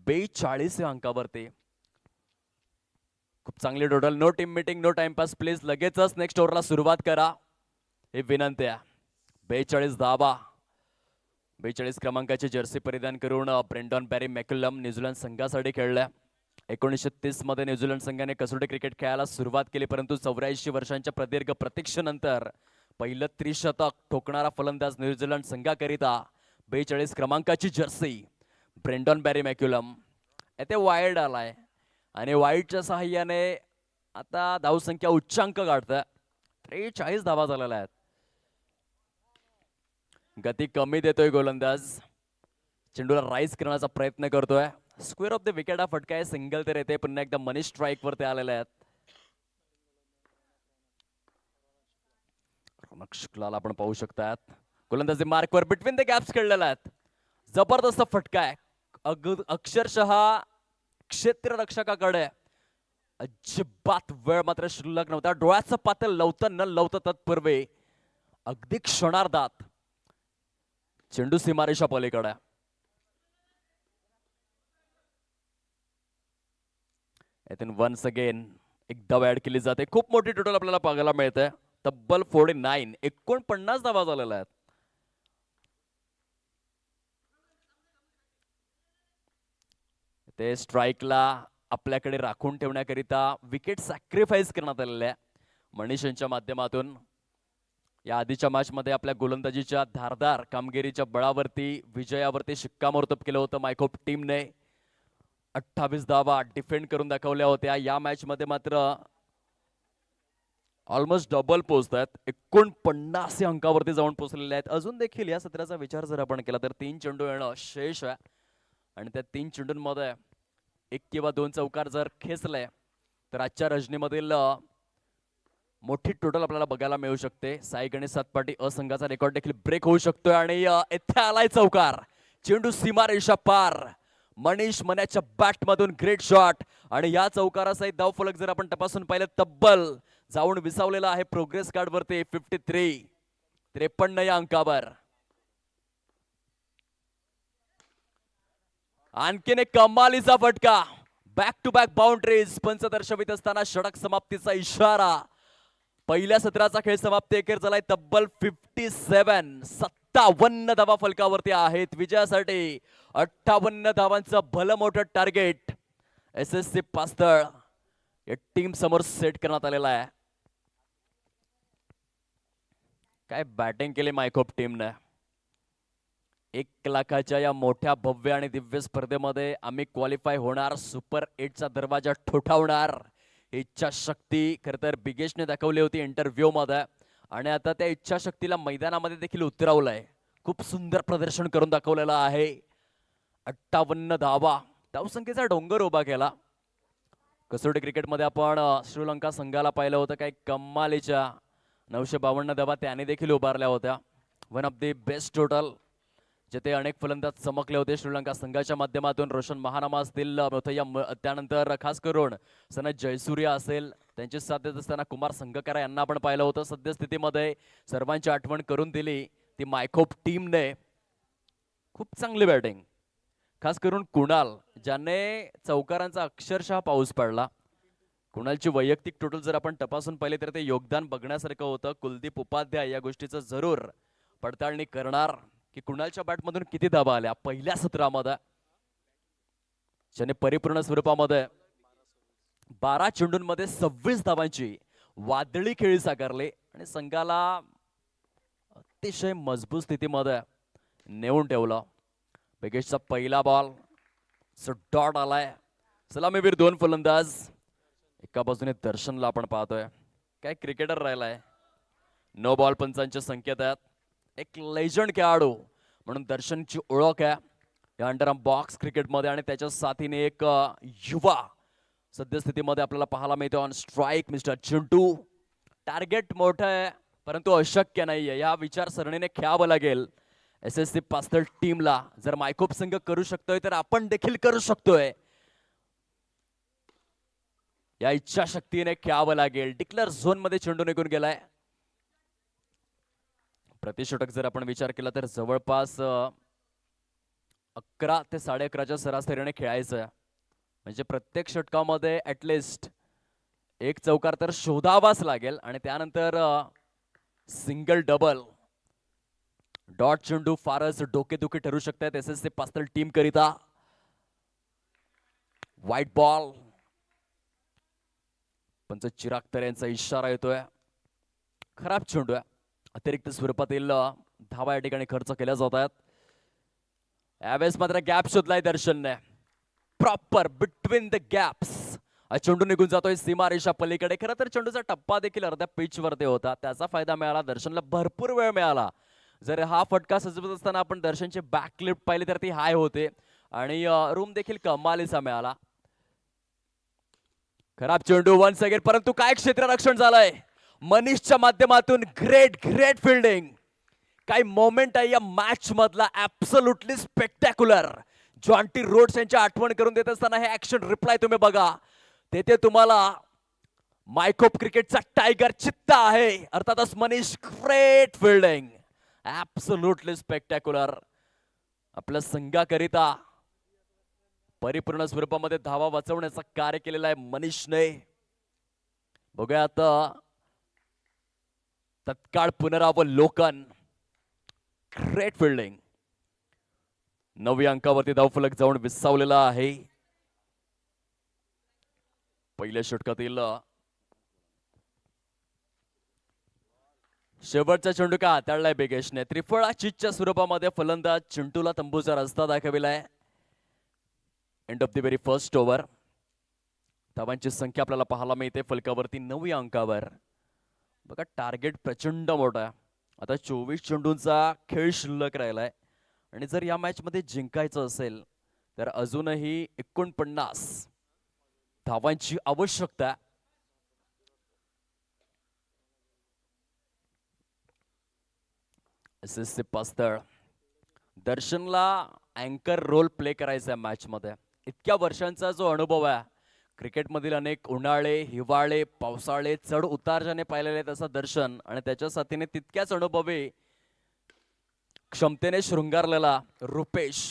42 या अंकावरती. खूप चांगली total. No team meeting no timepass please. लगेचच नेक्स्ट ओव्हरला सुरुवात करा हे विनंती आहे. 42 धावा. 42 क्रमांकाची जर्सी परिधान करून ब्रेंडॉन बॅरी मॅक्युलम न्यूझीलंड संघासाठी खेळल्या. 1930 मध्ये न्यूझीलंड संघाने कसोटी क्रिकेट खेळायला सुरुवात केली परंतु 84 वर्षांच्या प्रदीर्घ प्रतीक्षेनंतर पहिलं त्रिशतक ठोकणारा फलंदाज न्यूझीलंड संघाकरिता 42 क्रमांकाची जर्सी ब्रेंडॉन बॅरी मॅक्युलम. येथे वाईड आलाय आणि वाईडच्या सहाय्याने आता धावसंख्या उच्चांक गाठत. 43 धावा झालेल्या आहेत. गती कमी देतोय गोलंदाज. चेंडूला राईज करण्याचा प्रयत्न करतोय. स्क्वेअर ऑफ द विकेट हा फटका आहे. सिंगल तर येते. पुन्हा एकदा मनीष स्ट्राईक वरती आलेले आहेत. रौनक शुक्लाला आपण पाहू शकतात. गोलंदाजी मार्कवर बिटवीन द गॅप्स खेळलेला आहेत. जबरदस्त फटका आहे. अक्षरशः क्षेत्ररक्षकाकडे अजिबात वेळ मात्र शिल्लक नव्हता. डोळ्याचं पातळ लवतं न लवतं तत्पूर्वी अगदी क्षणार्धात चेंडू सीमारेषा पलीकडे. यातून वन्स अगेन एक धाव ऍड केली जाते. खूप मोठी टोटल आपल्याला पाहायला मिळते. तब्बल 49 49 धावा झालेल्या आहेत. ते स्ट्राईकला आपल्याकडे राखून ठेवण्याकरिता विकेट सॅक्रिफाईस करण्यात आलेल्या मनीष यांच्या माध्यमातून. या आधीच्या मॅच मध्ये आपल्या गोलंदाजीच्या धारदार कामगिरीच्या बळावरती विजयावरती शिक्कामोर्तब केलं होतं मायखोप टीमने. 28 धावा डिफेंड करून दाखवल्या होत्या. या मॅच मध्ये मात्र ऑलमोस्ट डबल पोहोचतात. 49 अंकावरती जाऊन पोहोचलेले आहेत. अजून देखील या सत्राचा विचार जर आपण केला तर 3 चेंडू येणं शेष आहे आणि त्या 3 चेंडूंमध्ये 1 किंवा 2 चौकार जर खेचले तर आजच्या रजनीमधील मोठी टोटल आपल्याला बघायला मिळू शकते. साई गणेश सातपाटी असंघाचा रेकॉर्ड देखील ब्रेक होऊ शकतोय आणि इथे आलाय चौकार. चेंडू सीमारेषा पार. मनीष मनाच्या बॅट मधून ग्रेट शॉट आणि या चौकारासहित धाव फलक जर आपण तपासून पाहिलं तब्बल जाऊन विसावलेला आहे प्रोग्रेस कार्ड वरती 53 या अंकावर. आणखीन एक कमालीचा फटका. Back to back boundaries. पंच दर्शवित असताना षटक समाप्तीचा इशारा. पहिल्या सत्राचा खेळ समाप्ती एकेर झालाय. तब्बल 57 धावा फलकावरती आहेत. विजयासाठी 58 धावांचं भलं मोठं टार्गेट SSC पास्तळ या टीम समोर सेट करण्यात आलेला आहे. काय बॅटिंग केली मायखोप टीमने. 1 लाखाच्या या मोठ्या भव्य आणि दिव्य स्पर्धेमध्ये आम्ही क्वालिफाय होणार, सुपर 8चा दरवाजा ठोठावणार इच्छाशक्ती खरं तर बिगेशने दाखवली होती इंटरव्ह्यू मध्ये आणि आता त्या इच्छाशक्तीला मैदानामध्ये देखील उतरवलंय. खूप सुंदर प्रदर्शन करून दाखवलेलं आहे. 58 धावा. धावसंख्येचा डोंगर उभा केला. कसोटी क्रिकेटमध्ये आपण श्रीलंका संघाला पाहिलं होतं. काही कमालीच्या 952 धावा त्याने देखील उभारल्या होत्या. One of the best total. जिथे अनेक फलंदाज चमकले होते श्रीलंका संघाच्या माध्यमातून. रोशन महानामा असतील, त्यानंतर खास करून सनत जयसूर्या असेल, त्यांची साथ देत असताना कुमार संगकारा यांना आपण पाहिलं होतं. सद्यस्थितीमध्ये सर्वांची आठवण करून दिली ती मायखोप टीमने. खूप चांगली बॅटिंग. खास करून कुणाल ज्याने चौकारांचा अक्षरशः पाऊस पडला. कुणालची वैयक्तिक टोटल जर आपण तपासून पाहिले तर ते योगदान बघण्यासारखं होतं. कुलदीप उपाध्याय या गोष्टीचं जरूर पडताळणी करणार. की कुणालच्या बॅटमधून किती धावा आल्या पहिल्या सत्रामध्ये, ज्याने परिपूर्ण स्वरूपामध्ये 12 चेंडूंमध्ये 26 धावांची वादळी खेळी साकारली आणि संघाला अतिशय मजबूत स्थितीमध्ये नेऊन ठेवलं. बिगेशचा पहिला बॉल डॉट आलाय. सलामीवीर 2 फलंदाज. एका बाजूने दर्शनला आपण पाहतोय, काय क्रिकेटर राहिलाय. नो बॉल पंचांच्या संकेत आहेत. एक लेजंड खेळाडू म्हणून दर्शनची ओळख आहे या अंडरआर्म बॉक्स क्रिकेटमध्ये आणि त्याच्या साथीने एक युवा सद्यस्थितीमध्ये आपल्याला पाहायला मिळतो on strike mister Chintu. Target मोठं आहे परंतु अशक्य नाहीये. या विचारसरणीने खेळावं लागेल SSC पास्तळ टीमला. जर मायकोप संघ करू शकतोय तर आपण देखील करू शकतोय. या इच्छाशक्तीने खेळावं लागेल. डिक्लेअर झोन मध्ये चेंडू निघून गेलाय. प्रतिषटक जर आपण विचार केला तर जवळपास 11 ते 11:30च्या सरासरीने खेळायचं. म्हणजे प्रत्येक षटकामध्ये ऍटलिस्ट एक चौकार तर शोधावाच लागेल आणि त्यानंतर सिंगल डबल डॉट चेंडू फारच डोकेदुखी ठरू शकतात SSC पास्तळ टीम करिता. White ball. पंच चिराग तरे यांचा इशारा येतोय. खराब चेंडू आहे. अतिरिक्त स्वरूपातील धावा या ठिकाणी खर्च केल्या जात आहेत. यावेळेस मात्र गॅप शोधलाय दर्शनने. प्रॉपर बिटवीन द गॅप्स चेंडू निघून जातोय सीमारेषा पलीकडे. खरं तर चेंडूचा टप्पा देखील अर्ध्या पिच वरती होता, त्याचा फायदा मिळाला. दर्शनला भरपूर वेळ मिळाला. जर हा फटका सजवत असताना आपण दर्शनची बॅकलिफ्ट पाहिली तर ती हाय होते आणि रूम देखील कमालीचा मिळाला. खराब चेंडू वन्स अगेन, परंतु काय क्षेत्ररक्षण झालंय मनीषच्या माध्यमातून. Great great fielding. काही मोमेंट आहे या मॅच मधला ऍब्सोल्युटली स्पेक्टॅक्युलर. जॉन्टी रोड्स यांची आठवण करून देत असताना हे ऍक्शन रिप्लाय तुम्ही बघा. तेथे तुम्हाला मायकोप क्रिकेटचा टायगर चित्ता आहे, अर्थातच Manish. Great fielding, absolutely spectacular. आपल्या संघाकरिता परिपूर्ण स्वरूपामध्ये धावा वाचवण्याचं कार्य केलेलं आहे मनीषने. बघूया आता तत्काळ पुनरावलोकन. Great fielding. 9व्या अंकावरती धावफलक जाऊन विसावलेला आहे. पहिल्या षटकातील शेवटचा चेंडू का हाताळलाय बिगेशने. त्रिफळा चितच्या स्वरूपामध्ये फलंदाज चिंटूला तंबूचा रस्ता दाखविलाय. End of the very first over. धावांची संख्या आपल्याला पाहायला मिळते फलकावरती 9व्या अंकावर. बघा टार्गेट प्रचंड मोठा आहे. आता 24 चेंडूंचा खेळ शिल्लक राहिलाय आणि जर या मॅच मध्ये जिंकायचं असेल तर अजूनही 49 धावांची आवश्यकता. SSC पास्तळ दर्शनला अँकर रोल प्ले करायचा आहे मॅच मध्ये. इतक्या वर्षांचा जो अनुभव आहे क्रिकेटमधील, अनेक उन्हाळे हिवाळे पावसाळे चढ उतार ज्याने पाहिलेले तसा दर्शन आणि त्याच्या साथीने तितक्याच अनुभवी क्षमतेने शृंगारलेला रुपेश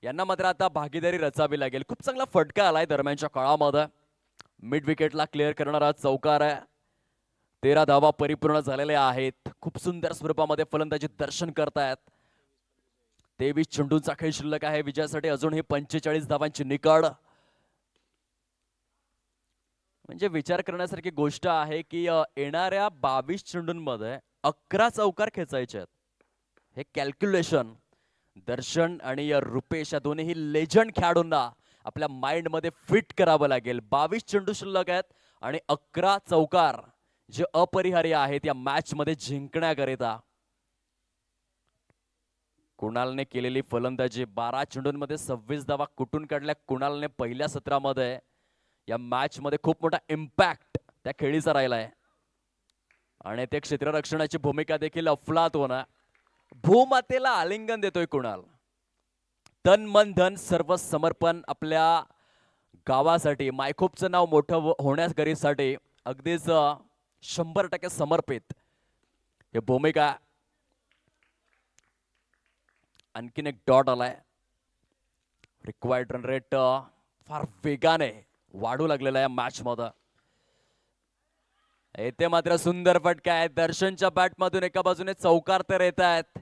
यांना मात्र आता भागीदारी रचावी लागेल. खूप चांगला फटका आलाय दरम्यानच्या काळामध्ये. मिड विकेटला क्लिअर करणारा चौकार आहे. 13 धावा परिपूर्ण झालेल्या आहेत. खूप सुंदर स्वरूपामध्ये फलंदाजी दर्शन करतायत. 23 चेंडूंचा खेळ शिल्लक आहे. विजयासाठी अजूनही 45 धावांची निकड. म्हणजे विचार करण्यासारखी गोष्ट आहे की येणाऱ्या 22 चेंडूंमध्ये 11 चौकार खेचायचे आहेत. हे कॅल्क्युलेशन दर्शन आणि रुपेश या दोन्ही लेजंड खेळाडूंना आपल्या माइंड मध्ये फिट करावं लागेल. 22 चेंडू शिल्लक आहेत आणि 11 चौकार जे अपरिहार्य आहेत या मॅच मध्ये जिंकण्याकरिता. कुणालने केलेली फलंदाजी 12 चेंडूंमध्ये 26 धावा कुठून काढल्या कुणालने पहिल्या सत्रामध्ये. या मॅच मध्ये खूप मोठा इम्पॅक्ट त्या खेळीचा राहिलाय आणि ते क्षेत्ररक्षणाची भूमिका देखील अफलातून आहे. भूमातेला आलिंगन देतोय कुणाल. तन मन धन सर्व समर्पण आपल्या गावासाठी, मायखोपचं नाव मोठं होण्याकरिसाठी अगदीच 100% समर्पित हे भूमिका. आणखीन एक डॉट आलाय. रिक्वायर्ड रन रेट फार वेगाने वाढू लागलेला आहे मॅच मध्ये. येथे मात्र सुंदर फटका आहे. दर्शनच्या बॅट मधून एका बाजूने चौकार तर येत आहेत.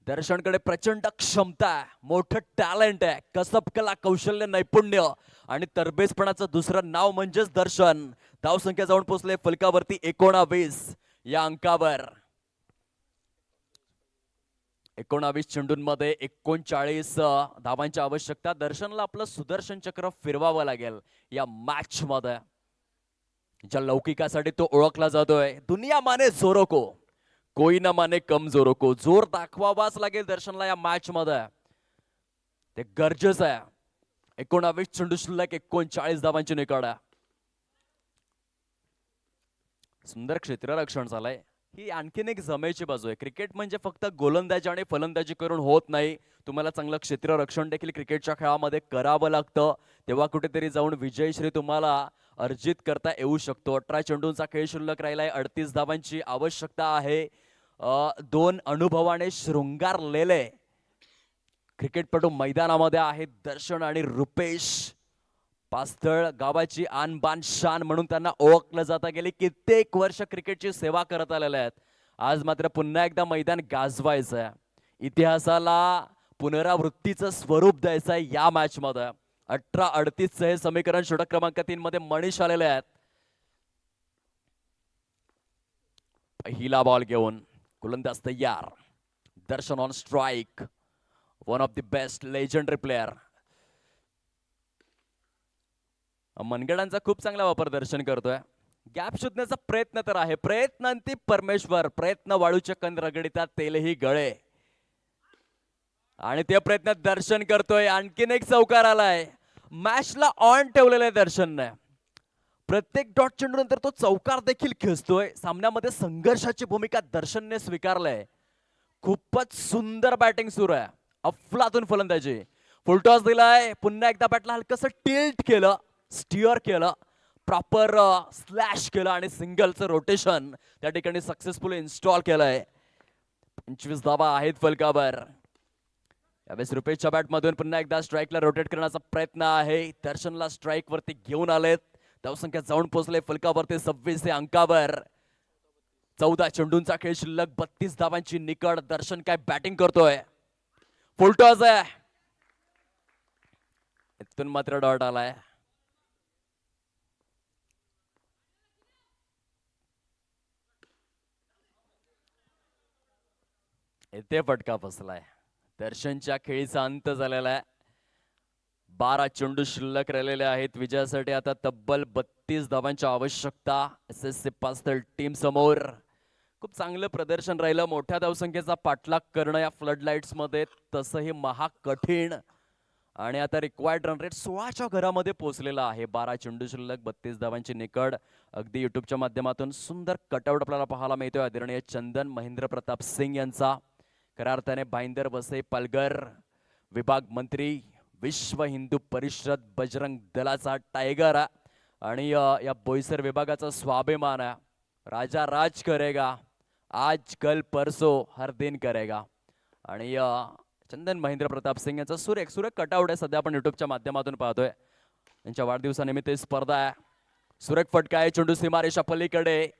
दर्शनकडे प्रचंड क्षमता आहे, मोठं टॅलेंट आहे, कसब कला, कौशल्य, नैपुण्य आणि तरबेजपणाचं दुसरं नाव म्हणजेच दर्शन. धावसंख्या जाऊन पोहोचले फलकावरती 19 या अंकावर. 19 चेंडूंमध्ये 39 धावांची आवश्यकता. दर्शनला आपलं सुदर्शन चक्र फिरवावं लागेल या मॅच मध्ये. ज्या लौकिकासाठी तो ओळखला जातोय, दुनिया माने जोरो को, कोई ना माने कमजोरो को. जोर दाखवावाच लागेल दर्शनला या मॅच मध्ये, ते गरजेचं आहे. 19 चेंडू शिल्लक, 39 धावांची निकड आहे. सुंदर क्षेत्ररक्षण झालंय. ही आणखीन एक जमेची बाजू आहे. क्रिकेट म्हणजे फक्त गोलंदाजी आणि फलंदाजी करून होत नाही. तुम्हाला चांगलं क्षेत्ररक्षण देखील क्रिकेटच्या खेळामध्ये करावं लागतं. तेव्हा कुठेतरी जाऊन विजयश्री तुम्हाला अर्जित करता येऊ शकतो. 18 चेंडूंचा खेळ शिल्लक राहिलाय, 38 धावांची आवश्यकता आहे. 2 अनुभवाने शृंगारलेले क्रिकेटपटू मैदानामध्ये आहेत. दर्शन आणि रुपेश. पास्थळ गावाची आन बान शान म्हणून त्यांना ओळखलं जातं. गेली कित्येक वर्ष क्रिकेटची सेवा करत आलेले आहेत. आज मात्र पुन्हा एकदा मैदान गाजवायचं आहे. इतिहासाला पुनरावृत्तीचं स्वरूप द्यायचं आहे या मॅच मध्ये. 18-38 हे समीकरण षटक क्रमांक 3 मध्ये मनीष आलेले आहेत. पहिला बॉल घेऊन गोलंदाज तयार. Darshan on strike, one of the best legendary player. मनगडांचा खूप चांगला वापर दर्शन करतोय. गॅप शोधण्याचा प्रयत्न तर आहे. प्रयत्नांती परमेश्वर, प्रयत्न वाळूचे कण रगडितात तेलही गळे. आणि त्या प्रयत्नात दर्शन करतोय. आणखीन एक चौकार आलाय. मॅचला ऑन ठेवलेलं आहे दर्शनने. प्रत्येक डॉट चेंडू नंतर तो चौकार देखील खेचतोय. सामन्यामध्ये संघर्षाची भूमिका दर्शनने स्वीकारलंय. खूपच सुंदर बॅटिंग सुरू आहे. अफलातून फलंदाजी. फुलटॉस दिलाय. पुन्हा एकदा बॅटला हलकसं टिल्ट केलं, स्टिअर केलं, प्रॉपर स्लॅश केलं आणि सिंगलचं रोटेशन त्या ठिकाणी सक्सेसफुली इन्स्टॉल केलंय. 25 धावा आहेत फलकावर. यावेळेस रुपेशच्या बॅटमधून पुन्हा एकदा स्ट्राईकला रोटेट करण्याचा प्रयत्न आहे. दर्शनला स्ट्राईक वरती घेऊन आलेत. धावसंख्या जाऊन पोहोचले फलकावरती 26 अंकावर. 14 चेंडूंचा खेळ शिल्लक, 32 धावांची निकड. दर्शन काय बॅटिंग करतोय. फुलटॉस आहे. इथून मात्र डॉट आलाय. इथे फटका फसलाय. दर्शनच्या खेळीचा अंत झालेला आहे. 12 चेंडू शिल्लक राहिलेले आहेत. विजयासाठी आता तब्बल 32 धावांची आवश्यकता SSC पास्थळ टीम समोर. खूप चांगलं प्रदर्शन राहिलं. मोठ्या धावसंख्येचा पाठलाग करणं या फ्लड लाईट्स मध्ये तसंही महाकठीण. आणि आता रिक्वायर्ड रन रेट 16च्या घरामध्ये पोहोचलेला आहे. 12 चेंडू शिल्लक, 32 धावांची निकड. अगदी युट्यूबच्या माध्यमातून सुंदर कटआउट आपल्याला पाहायला मिळतोय आदरणीय चंदन महेंद्र प्रताप सिंग यांचा. खऱ्या अर्थाने भाईंदर वसई पालघर विभाग मंत्री, विश्व हिंदू परिषद बजरंग दलाचा टायगर आणि या बोईसर विभागाचा स्वाभिमान आहे. राजा राज करेगा, आज कल परसो हर दिन करेगा. आणि चंदन महेंद्र प्रताप सिंग यांचा सुरेख कटआउट आहे. सध्या आपण युट्यूबच्या माध्यमातून पाहतोय. त्यांच्या वाढदिवसानिमित्त स्पर्धा आहे. सुरेख फटका आहे. चेंडू सीमारेषा पलीकडे.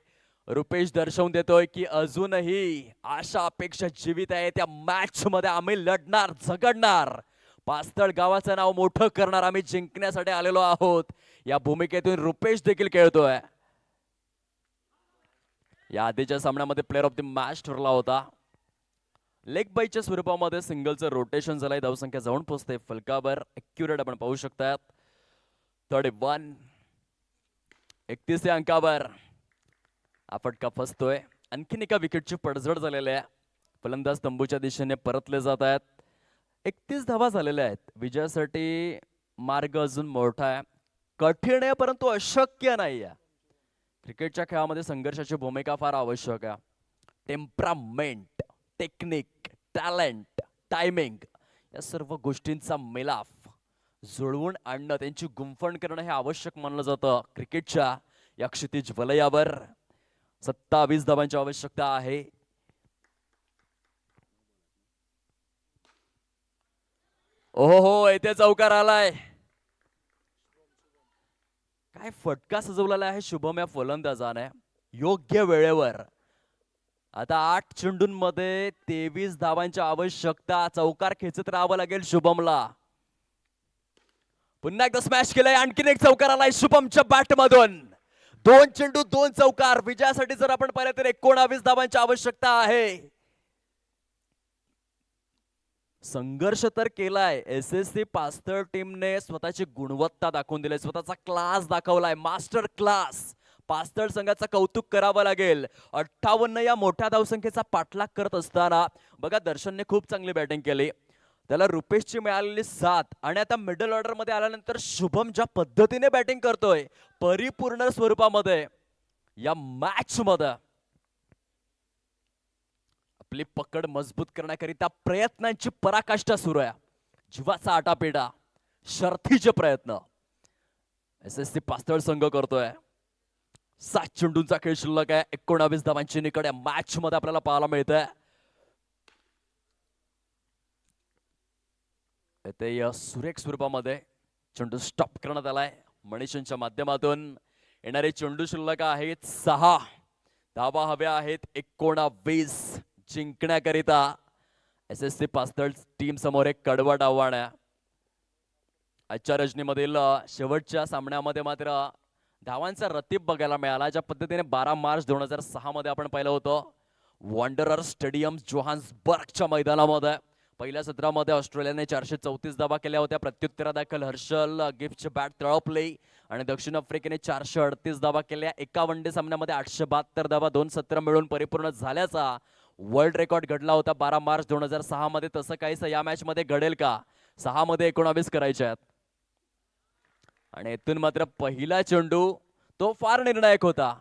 रुपेश दर्शवून देतोय की अजूनही आशा अपेक्षा जीवित आहे. त्या मॅच मध्ये आम्ही लढणार, झगडणार, पास्थळ गावाचं नाव मोठं करणार, आम्ही जिंकण्यासाठी आलेलो आहोत. या भूमिकेतून रुपेश देखील खेळतोय. या आधीच्या सामन्यामध्ये प्लेअर ऑफ द मॅच ठरला होता. लेग बाईच्या स्वरूपामध्ये सिंगलचं रोटेशन झालंय. धावसंख्या जाऊन पोहोचते फलकावर. एक्युरेट आपण पाहू शकतात. 31 31 अंकावर हा फटका फसतोय. आणखीन एका विकेटची पडझड झालेली आहे. फलंदाज तंबूच्या दिशेने परतले जात आहेत. 31 धावा झालेल्या आहेत. विजयासाठी मार्ग अजून मोठा आहे. कठीण आहे परंतु अशक्य नाही आहे. क्रिकेटच्या खेळामध्ये संघर्षाची भूमिका फार आवश्यक आहे. टेम्परामेंट, टेक्निक, टॅलेंट, टायमिंग या सर्व गोष्टींचा मिलाफ जुळवून आणणं, त्यांची गुंफण करणं हे आवश्यक मानलं जातं क्रिकेटच्या या क्षितिज वलयावर. 27 धावांची आवश्यकता आहे. ओहो, येथे चौकार आलाय. काय फटका सजवलेला आहे शुभम या फलंदाजाने योग्य वेळेवर. आता 8 चेंडूंमध्ये 23 धावांची आवश्यकता. चौकार खेचत राहावं लागेल शुभमला. पुन्हा एकदा स्मॅश केलंय. आणखीन एक चौकार आलाय शुभमच्या बॅट मधून. 2 चेंडू 2 चौकार. विजयासाठी जर आपण पाहिलं तर 19 धावांची आवश्यकता आहे. संघर्ष तर केलाय. SSC पास्तळ टीमने स्वतःची गुणवत्ता दाखवून दिली, स्वतःचा क्लास दाखवलाय, मास्टर क्लास. पास्तळ संघाचं कौतुक करावं लागेल. 58 या मोठ्या धावसंख्येचा पाठलाग करत असताना बघा दर्शनने खूप चांगली बॅटिंग केली. त्याला रुपेशची मिळालेली 7 आणि आता मिडल ऑर्डर मध्ये आल्यानंतर शुभम ज्या पद्धतीने बॅटिंग करतोय परिपूर्ण स्वरूपामध्ये या मॅच मध्ये आपली पकड मजबूत करण्याकरिता प्रयत्नांची पराकाष्ठा सुरू आहे. जीवाचा आटापिटा, शर्थीचे प्रयत्न SSC पास्तळ संघ करतोय. 7 चेंडूंचा खेळ शिल्लक आहे. 19 धावांची निकड या मॅच मध्ये आपल्याला पाहायला मिळतंय. इथे या सुरेख स्वरूपामध्ये चेंडू स्टॉप करण्यात आलाय मनीषांच्या माध्यमातून. येणारे चेंडू शिल्लक आहेत 6. धावा हव्या आहेत 19 जिंकण्याकरिता. SSC पास्तळ टीम समोर एक कडवट आव्हान आहे. आजच्या रजनीमधील शेवटच्या सामन्यामध्ये मात्र धावांचा रतीब बघायला मिळाला. ज्या पद्धतीने 12 मार्च 2006 मध्ये आपण पाहिलं होतं वॉन्डरर स्टेडियम जोहान्सबर्गच्या मैदानामध्ये पहिल्या सत्रामध्ये ऑस्ट्रेलियाने 434 धावा केल्या होत्या. प्रत्युत्तरादाखल हर्षल गिफ्टचे बॅट तळपले आणि दक्षिण आफ्रिकेने 438 धावा केल्या. एका वनडे सामन्यामध्ये 872 धावा 2 सत्र मिळून परिपूर्ण झाल्याचा वर्ल्ड रेकॉर्ड घडला होता 12 मार्च 2006 मध्ये. तसं काहीच या मॅच मध्ये घडेल का? 6 मध्ये 19 करायचे आहेत. आणि इथून मात्र पहिला चेंडू तो फार निर्णायक होता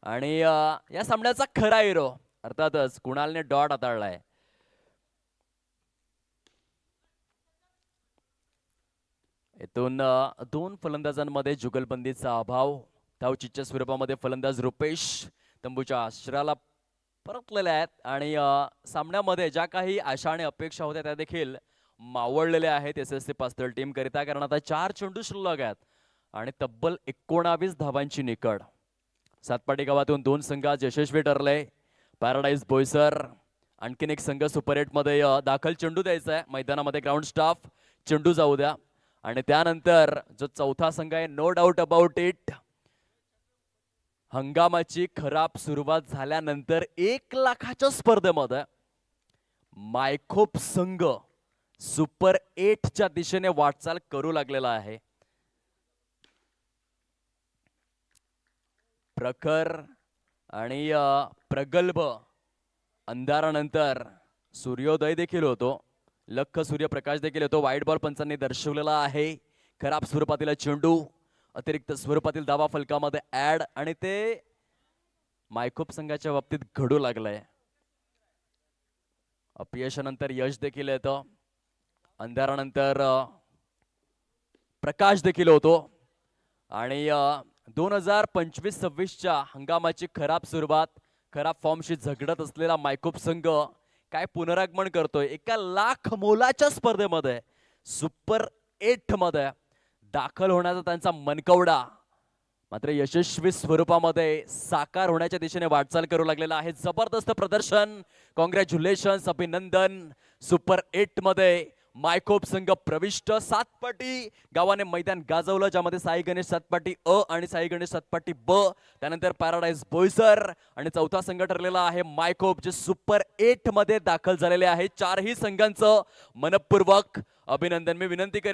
आणि या सामन्याचा खरा हिरो अर्थातच कुणालने डॉट हाताळलाय. इथून 2 फलंदाजांमध्ये जुगलबंदीचा अभाव. धावचीच्या स्वरूपामध्ये फलंदाज रुपेश तंबूच्या आश्रयाला परतलेले आहेत आणि सामन्यामध्ये ज्या काही आशा आणि अपेक्षा होत्या त्या देखील मावळलेल्या आहेत SSC पास्तळ टीम करिता. कारण आता 4 चेंडू शिल्लक आहेत आणि तब्बल 19 धावांची निकड. सातपाटी गावातून 2 संघ आज यशस्वी ठरले. पॅराडाईज बोईसर आणखीन एक संघ सुपर 8 मध्ये दाखल. चेंडू द्यायचा आहे मैदानामध्ये. ग्राउंड स्टाफ चेंडू जाऊ द्या. आणि त्यानंतर जो चौथा संघ आहे नो डाऊट अबाउट इट, हंगामाची खराब सुरुवात झाल्यानंतर 1 लाखाच्या स्पर्धेमध्ये मायखोप संघ सुपर 8 च्या दिशेने वाटचाल करू लागलेला आहे. प्रखर आणि प्रगल्भ अंधारानंतर सूर्योदय देखील होतो. लख सूर्यप्रकाश देखील येतो. वाईट बॉल पंचांनी दर्शवलेला आहे. खराब स्वरूपातील चेंडू अतिरिक्त स्वरूपातील धावा फलकामध्ये ऍड आणि ते मायखोप संघाच्या बाबतीत घडू लागलंय. अपयशानंतर यश देखील येतं. अंधारानंतर प्रकाश देखील होतो आणि 2025-26च्या हंगामाची खराब सुरुवात, खराब फॉर्मशी झगडत असलेला मायखोप संघ काय पुनरागमन करतोय. 1 लाख मोलाच्या स्पर्धेमध्ये सुपर 8 मध्ये दाखल होण्याचा त्यांचा मनकवडा मात्र यशस्वी स्वरूपामध्ये साकार होण्याच्या दिशेने वाटचाल करू लागलेला आहे. जबरदस्त प्रदर्शन, कॉंग्रॅच्युलेशन्स, अभिनंदन. सुपर 8 मध्ये मायखोप संघ प्रविष्ट. सातपाटी गावाने मैदान गाजवलं ज्यामध्ये साई गणेश सातपाटी अ आणि साई गणेश सातपाटी ब, त्यानंतर पॅराडाईज बोईसर आणि चौथा संघ ठरलेला आहे मायखोप जे सुपर 8 मध्ये दाखल झालेले आहे. 4ही संघांचं मनपूर्वक अभिनंदन. मी विनंती करेन